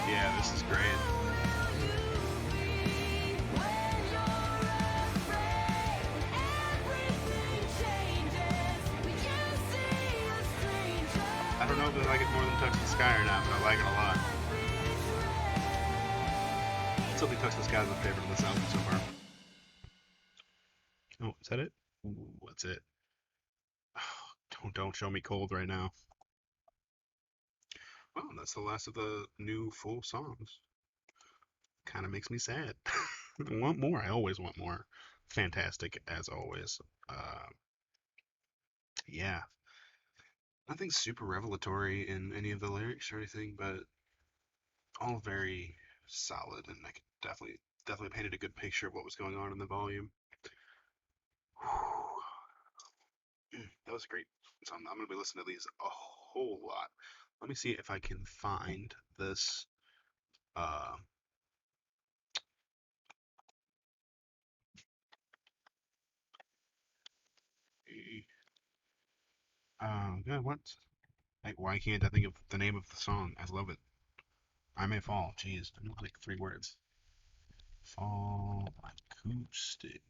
S1: Yeah, this is great. I don't know if I like it more than Touch the Sky or not, but I like it a lot. I still think Touch the Sky is my favorite of this album so far. Oh, is that it? Ooh, what's it? Don't show me cold right now. Well, that's the last of the new full songs. Kind of makes me sad. I want more. I always want more. Fantastic as always. Yeah, nothing super revelatory in any of the lyrics or anything, but all very solid, and I could definitely painted a good picture of what was going on in the volume. That was great. So I'm gonna be listening to these a whole lot. Let me see if I can find this. Uh, God, what? Like, why can't I think of the name of the song? I love it. I May Fall. Jeez, I know like 3 words. Fall acoustic.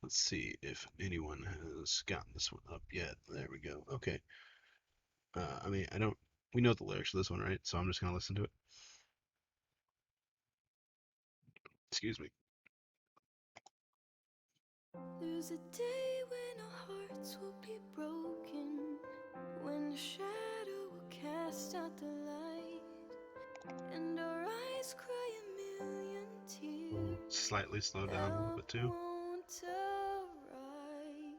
S1: Let's see if anyone has gotten this one up yet. There we go. Okay. I mean, I don't. We know the lyrics of this one, right? So I'm just gonna listen to it. Excuse me.
S2: There's a day when our hearts will be broken, when the shadow will cast out the light, and our eyes cry a million tears.
S1: Slightly slowed down a little bit too.
S2: Won't arrive.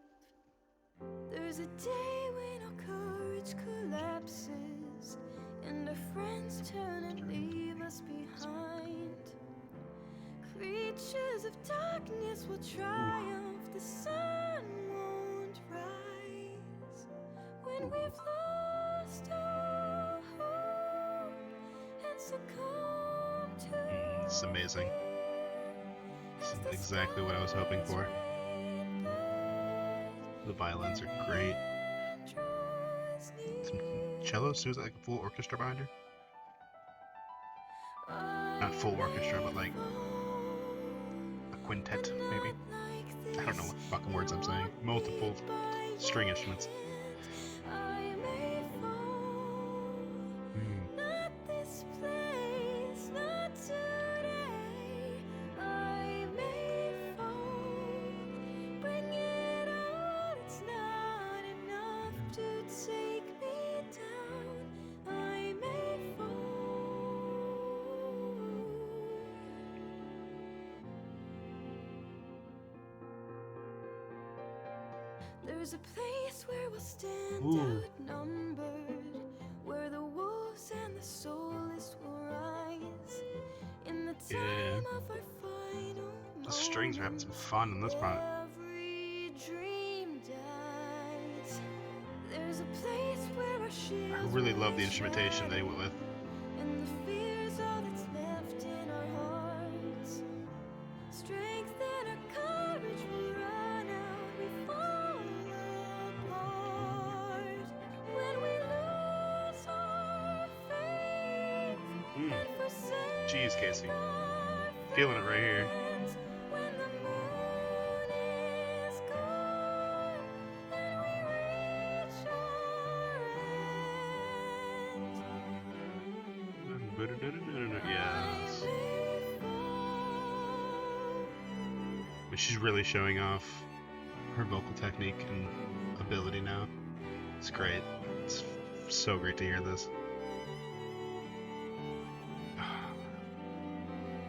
S2: There's a day when our courage collapses, and our friends turn and leave us behind. Creatures of darkness will triumph, the sun won't rise. When we've lost our hope and succumb to
S1: This is amazing. This is exactly what I was hoping for. The violins are great. Some cello, so is it like a full orchestra behind her? Not full orchestra, but like a quintet, maybe. I don't know what fucking words I'm saying. Multiple string instruments.
S2: Not this place, not today. I may fall. Bring it on, it's not enough to take me down. I may fall. There's a place where we'll stand outnumbered, where the wolves and the soulless will rise. In the time of our final
S1: The strings are having some fun in this part.
S2: every dream dies. There's a place where our
S1: I
S2: shields
S1: really
S2: will
S1: love the
S2: lay
S1: instrumentation they went with.
S2: and the fear's all that's left in our hearts. Strength and our courage will
S3: Jeez, Casey. Feeling it right here.
S2: When the moon is gone and we reach our end,
S3: Yes.
S2: I may fall,
S3: But she's really showing off her vocal technique and ability now. It's great. It's so great to hear this.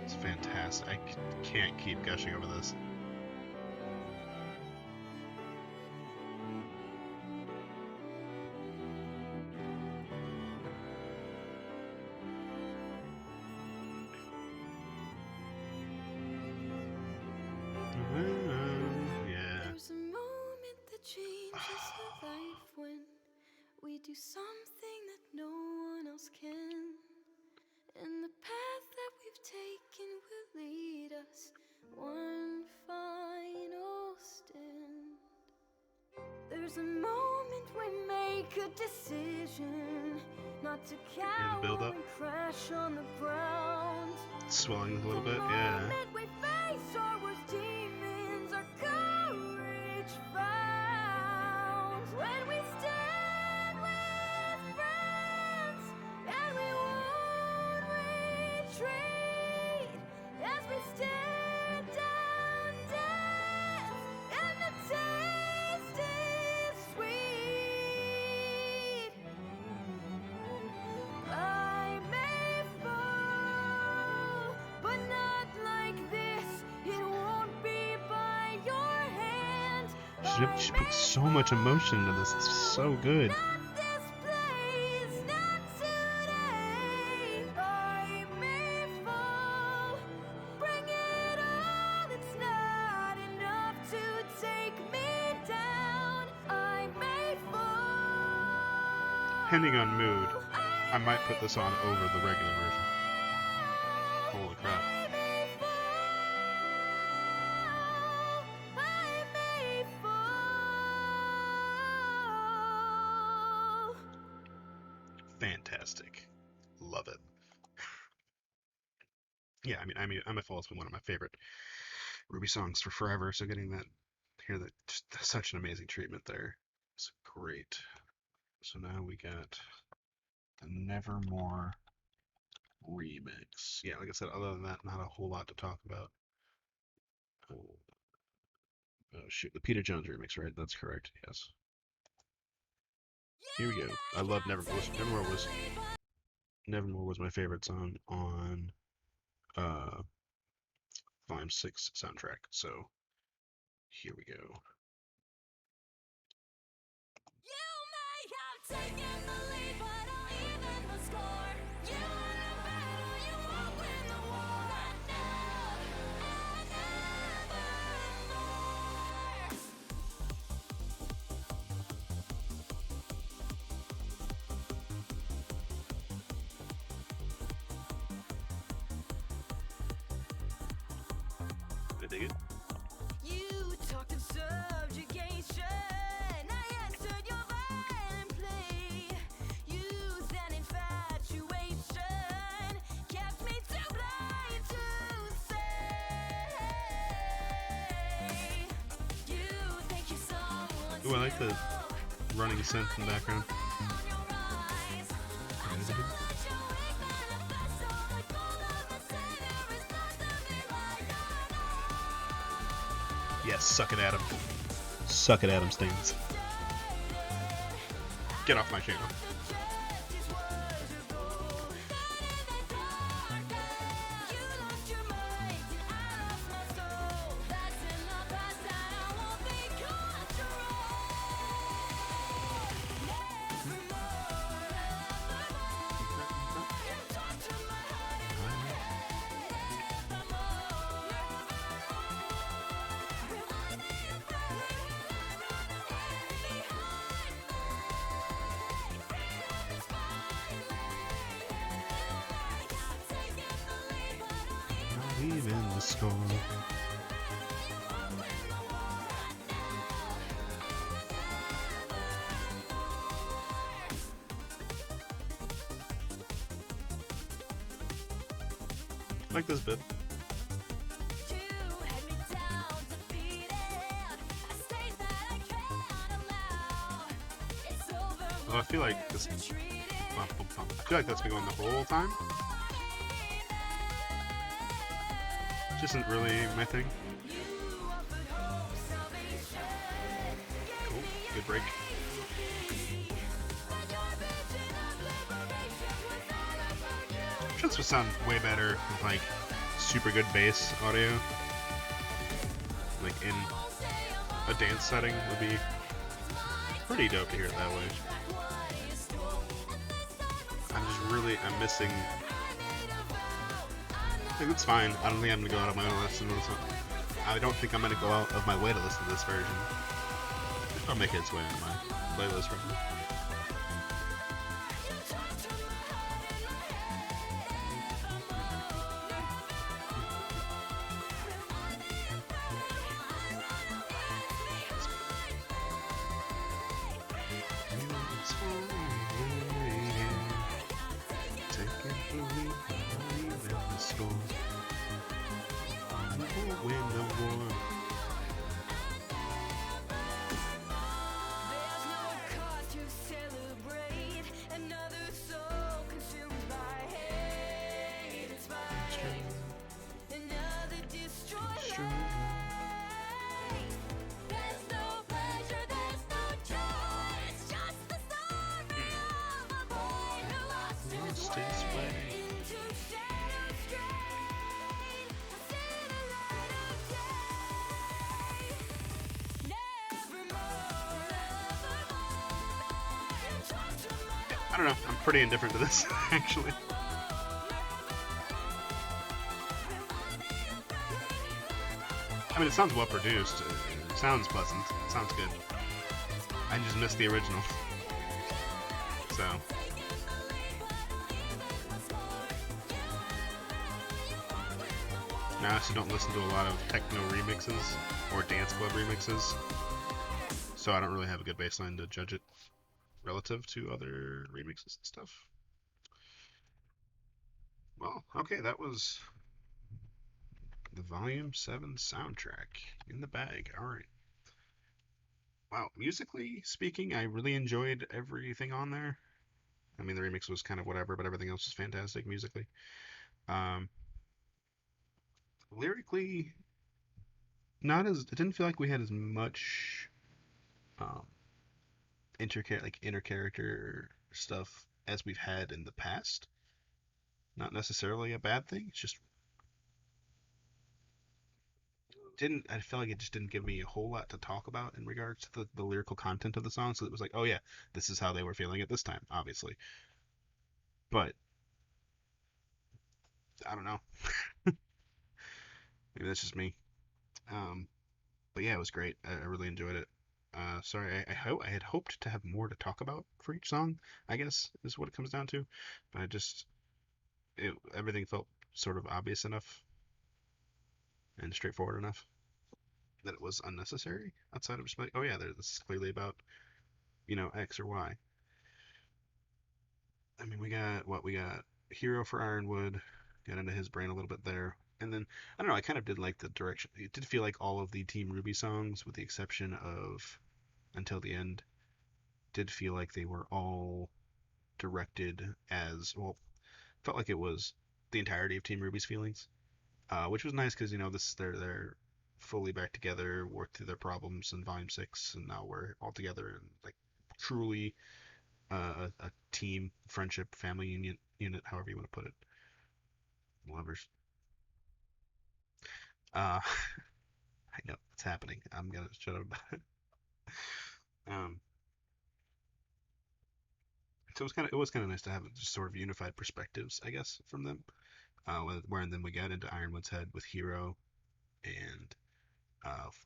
S3: It's fantastic. I can't keep gushing over this. Yeah.
S2: There's a moment that changes a life when we do something that no one else can. And the path that we've taken will lead us one final stand. There's a moment we make a decision not to
S3: build
S2: cower
S3: up.
S2: and crash on the ground.
S3: Swelling a little bit, yeah.
S2: The moment we face our worst demons, our courage found. When we stand with friends and we won't retreat, as we stare down death and the taste is sweet. I may fall, but not like this. It won't be by your hand.
S3: She put so much emotion into this. It's so good.
S2: Not this place, not today. I may fall. Bring it on. It's not enough to take me down. I may fall.
S3: Depending on mood, I might put this on over the regular version. Holy crap.
S2: I may fall. I may fall.
S3: Fantastic. Love it. Yeah, I mean, I'm a Fall has been one of my favorite Ruby songs for forever. So getting that, hear that, just such an amazing treatment there. It's great. So now we got the Nevermore remix. Yeah, like I said, other than that, not a whole lot to talk about. Oh shoot, the Peter Jones remix, right? That's correct. Yes. Here we go. I love Nevermore. Nevermore was my favorite song on Volume 6 soundtrack. So here we go.
S2: You may have taken the lead, but I'll even the score. You won a battle, you won't win the war.
S3: I dig it.
S2: You talked of subjugation. I answered your violent plea. Youth and infatuation kept me too blind to say. You think you're someone
S3: Ooh, I like the running synth in the background. Yes, suck it, Adam. Suck it, Adam Staines. Get off my channel. Even the score. like this bit. Well, I feel like this. I feel like that's been going the whole time. Just isn't really my thing. Cool. Good break. I'm sure this would sound way better with like super good bass audio. Like in a dance setting would be pretty dope to hear it that way. I'm missing. Like, it's fine. I don't think I'm gonna go out of my way to listen to this one. I don't think I'm gonna go out of my way to listen to this version. I'll make its way into my playlist right now. Win the war. Lost his way. I don't know. I'm pretty indifferent to this, actually. I mean, it sounds well produced. It sounds pleasant. It sounds good. I just missed the original. So. Now I also don't listen to a lot of techno remixes or dance club remixes. So I don't really have a good baseline to judge it relative to other remixes and stuff. Well, okay, that was the Volume 7 soundtrack in the bag. Alright. Wow, musically speaking, I really enjoyed everything on there. I mean, the remix was kind of whatever, but everything else was fantastic musically. Um, Lyrically, not as it didn't feel like we had as much um, inner character stuff as we've had in the past. Not necessarily a bad thing. It's just didn't I feel like it just didn't give me a whole lot to talk about in regards to the lyrical content of the song. So it was like, oh yeah, this is how they were feeling at this time, obviously. But I don't know. Maybe that's just me. Um, but yeah, it was great. I really enjoyed it. Sorry, I had hoped to have more to talk about for each song. I guess is what it comes down to. But everything felt sort of obvious enough and straightforward enough that it was unnecessary. Outside of just like, oh yeah, this is clearly about X or Y. I mean, we got Hero for Ironwood. Got into his brain a little bit there. And then I don't know. I kind of did like the direction. It did feel like all of the Team Ruby songs, with the exception of Until the End, did feel like they were all directed as well. Felt like it was the entirety of Team Ruby's feelings, which was nice because this they're fully back together, worked through their problems in Volume 6, and now we're all together and like truly a team, friendship, family unit, however you want to put it. Lovers. I know it's happening. I'm gonna shut up about it. Um, so it was kind of nice to have just sort of unified perspectives, I guess, from them. Where and then we got into Ironwood's head with Hero, and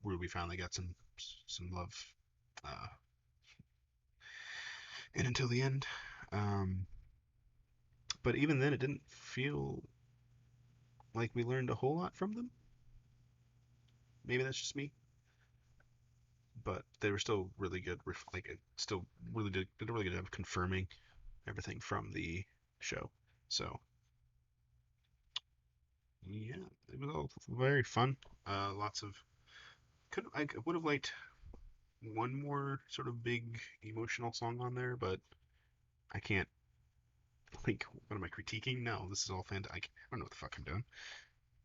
S3: Ruby finally got some love, uh, and until the end. Um, but even then, it didn't feel like we learned a whole lot from them. Maybe that's just me, but they were still really good. Like it still really did a really good job of confirming everything from the show. So both very fun. Lots of could I would have liked one more sort of big emotional song on there, but I can't. Like, what am I critiquing? No, this is all fantastic. I don't know what the fuck I'm doing.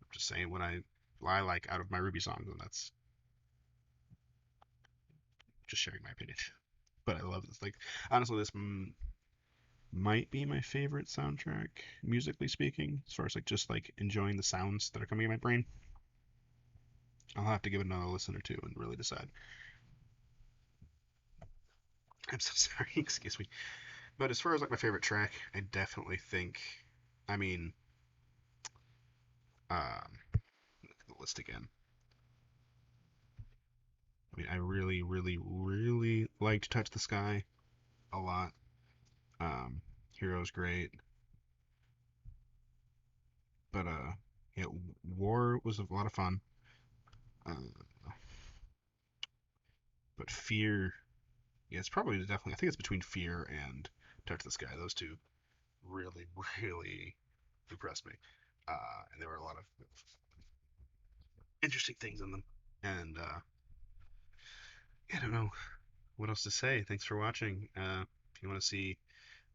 S3: I'm just saying what I like out of my Ruby songs, and that's just sharing my opinion. But I love this. Like, honestly, this might be my favorite soundtrack, musically speaking, as far as like just like enjoying the sounds that are coming in my brain. I'll have to give it another listen or two and really decide. I'm so sorry, excuse me. But as far as like my favorite track, I definitely think, I mean, look at the list again. I mean, I really, really, really liked Touch the Sky a lot. Um, Hero's great, but yeah, War was a lot of fun. Uh, but Fear, yeah, it's probably definitely. I think it's between Fear and Touch the Sky. Those two really, really impressed me. And there were a lot of interesting things in them. And yeah, I don't know what else to say. Thanks for watching. If you want to see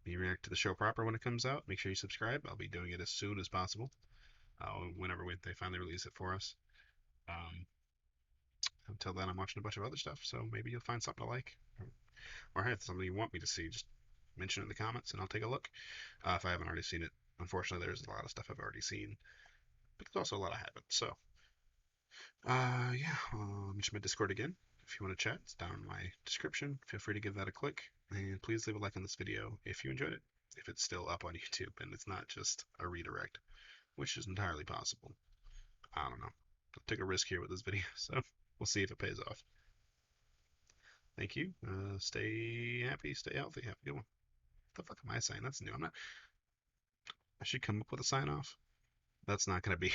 S3: me react to the show proper when it comes out, make sure you subscribe. I'll be doing it as soon as possible, whenever they finally release it for us. Um, until then, I'm watching a bunch of other stuff, so maybe you'll find something to like. Or hey, if there's something you want me to see, just mention it in the comments and I'll take a look. If I haven't already seen it. Unfortunately, there's a lot of stuff I've already seen, but there's also a lot I haven't. So, yeah, I'll mention my Discord again. If you want to chat, it's down in my description. Feel free to give that a click. And please leave a like on this video if you enjoyed it. If it's still up on YouTube and it's not just a redirect, which is entirely possible. I don't know. I'll take a risk here with this video, so we'll see if it pays off. Thank you. Stay happy, stay healthy. Have a good one. What the fuck am I saying? That's new. I should come up with a sign off. That's not gonna be